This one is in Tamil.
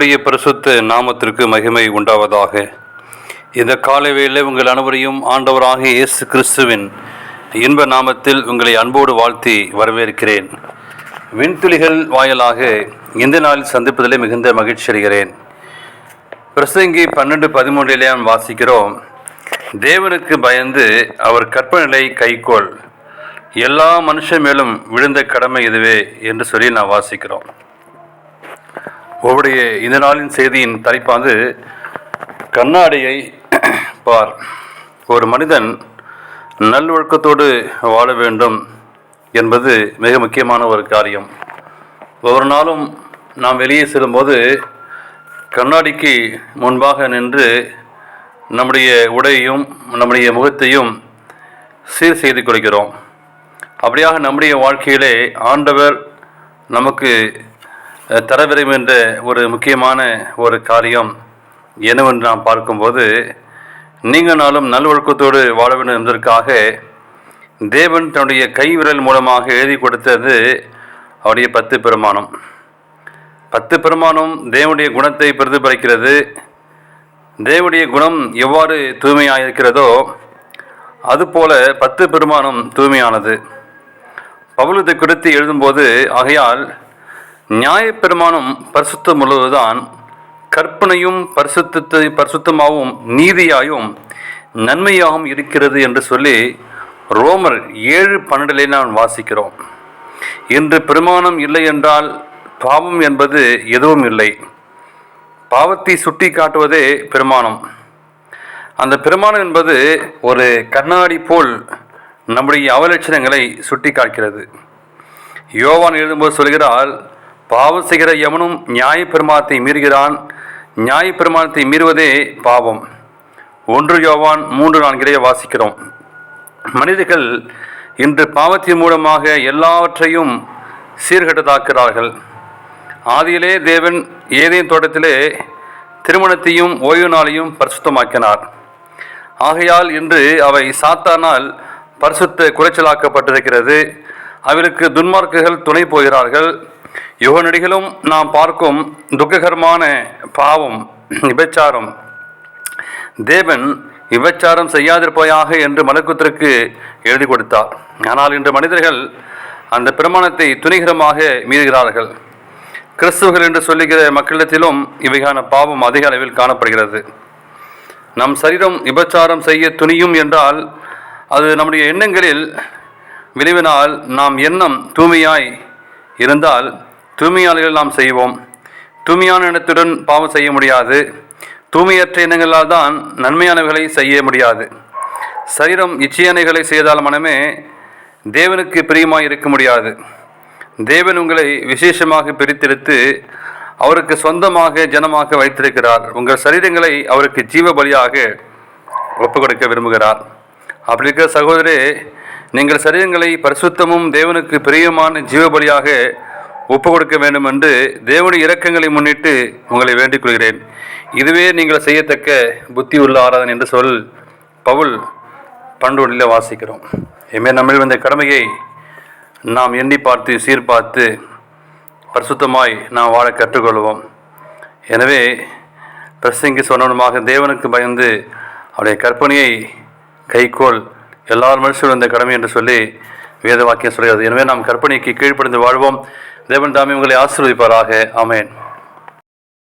கர்த்தருடைய பரிசுத்த நாமத்திற்கு மகிமை உண்டாவதாக. இந்த காலை உங்கள் அனைவரையும் ஆண்டவராகிய இயேசு கிறிஸ்துவின் இன்ப நாமத்தில் உங்களை அன்போடு வாழ்த்தி வரவேற்கிறேன். விண்துளிகள் வாயிலாக இந்த நாளில் சந்திப்பதிலே மிகுந்த மகிழ்ச்சி அடைகிறேன். பிரசங்கி 12:13 வாசிக்கிறோம், தேவனுக்கு பயந்து அவர் கற்பனைகளை கைக்கொள், எல்லா மனுஷன் மேலும் விழுந்த கடமை இதுவே என்று சொல்லி நான் வாசிக்கிறோம். ஒவ்வொருடைய இந்த நாளின் செய்தியின் தலைப்பாந்து கண்ணாடியை பார். ஒரு மனிதன் நல்லொழுக்கத்தோடு வாழ வேண்டும் என்பது மிக முக்கியமான ஒரு காரியம். ஒவ்வொரு நாளும் நாம் வெளியே செல்லும்போது கண்ணாடிக்கு முன்பாக நின்று நம்முடைய உடையையும் நம்முடைய முகத்தையும் சீர் செய்து கொள்கிறோம். அப்படியாக நம்முடைய வாழ்க்கையிலே ஆண்டவர் நமக்கு தரவிரும் என்ற ஒரு முக்கியமான ஒரு காரியம் என்னவென்று நாம் பார்க்கும்போது, நீங்கள் நாளும் நல்லொழுக்கத்தோடு வாழ வேண்டும் என்பதற்காக தேவன் தன்னுடைய கை விரல் மூலமாக எழுதி கொடுத்தது அவருடைய 10 பிரமாணம். 10 பிரமாணம் தேவனுடைய குணத்தை பிரதிபலிக்கிறது. தேவனுடைய குணம் எவ்வாறு தூய்மையாக இருக்கிறதோ அதுபோல 10 பிரமாணம் தூய்மையானது. பவுல் இதை குறித்து எழுதும்போது, ஆகையால் நியாயப்பிரமாணம் பரிசுத்தம் உள்ளதுதான், கற்பனையும் பரிசுத்தமாகவும் நீதியாயும் நன்மையாகவும் இருக்கிறது என்று சொல்லி ரோமர் 7:12 நாம் வாசிக்கிறோம். இன்று பிரமாணம் இல்லை என்றால் பாவம் என்பது எதுவும் இல்லை. பாவத்தை சுட்டி காட்டுவதே பிரமாணம். அந்த பிரமாணம் என்பது ஒரு கண்ணாடி போல் நம்முடைய அவலட்சணங்களை சுட்டி காட்டுகிறது. யோவான் எழுதும்போது சொல்கிறார், பாவம் செய்கிற எவனும் நியாயப்பிரமாணத்தை மீறுகிறான், நியாயப்பிரமாணத்தை மீறுவதே பாவம். 1 யோவான் 3:4 வாசிக்கிறோம். மனிதர்கள் இன்று பாவத்தின் மூலமாக எல்லாவற்றையும் சீர்கட்டதாக்கிறார்கள். ஆதியிலே தேவன் ஏதேன் தோட்டத்திலே திருமணத்தையும் ஓய்வு நாளையும் பரிசுத்தமாக்கினார். ஆகையால் இன்று அவை சாத்தானால் பரிசுத்த குறைச்சலாக்கப்பட்டிருக்கிறது. அவருக்கு துன்மார்க்குகள் துணை போகிறார்கள். யுக நடிகளும் நாம் பார்க்கும் துக்ககரமான பாவம் விபச்சாரம். தேவன் விபச்சாரம் செய்யாதிருப்பாயாக என்று மலக்குத்திற்கு எழுதி கொடுத்தார். ஆனால் இன்று மனிதர்கள் அந்த பிரமாணத்தை துணிகரமாக மீறுகிறார்கள். கிறிஸ்துவர்கள் என்று சொல்லுகிற மக்களிடத்திலும் இவையான பாவம் அதிக அளவில் காணப்படுகிறது. நம் சரீரம் விபச்சாரம் செய்ய துணியும் என்றால் அது நம்முடைய எண்ணங்களில் விளைவினால். நாம் எண்ணம் தூய்மையாய் இருந்தால் தூய்மையாளர்கள் நாம் செய்வோம். தூய்மையான எண்ணத்துடன் பாவம் செய்ய முடியாது. தூய்மையற்ற எண்ணங்களால் தான் நன்மையானவைகளை செய்ய முடியாது. சரீரம் இச்சையானைகளை செய்தால் மனமே தேவனுக்கு பிரியமாய் இருக்க முடியாது. தேவன் உங்களை விசேஷமாக பிரித்தெடுத்து அவருக்கு சொந்தமாக ஜனமாக வைத்திருக்கிறார். உங்கள் சரீரங்களை அவருக்கு ஜீவ பலியாக ஒப்பு கொடுக்க விரும்புகிறார். அப்படி இருக்கிற சகோதரே, நீங்கள் சரீரங்களை பரிசுத்தமும் தேவனுக்கு பிரியமான ஜீவபலியாக ஒப்பு கொடுக்க வேண்டும் என்று தேவனுடைய இரக்கங்களை முன்னிட்டு உங்களை வேண்டிக் கொள்கிறேன். இதுவே நீங்கள் செய்யத்தக்க புத்தி உள்ள ஆராதனை என்று சொல் பவுல் 12 வாசிக்கிறோம். நம்மில் இந்த கடமையை நாம் எண்ணி பார்த்து சீர்பார்த்து பரிசுத்தமாய் நாம் வாழ கற்றுக்கொள்வோம். எனவே பிரசங்கி சொன்னவனுமாக தேவனுக்கு பயந்து அவருடைய கற்பனையை கைக்கோள், எல்லார் மனுஷரும் இந்த கடமை என்று சொல்லி வேத வாக்கியம் சொல்கிறது. எனவே நாம் கற்பனைக்கு கீழ்ப்படிந்து வாழ்வோம். தேவன் தாமே உங்களை ஆசீர்வதிப்பாராக. ஆமென்.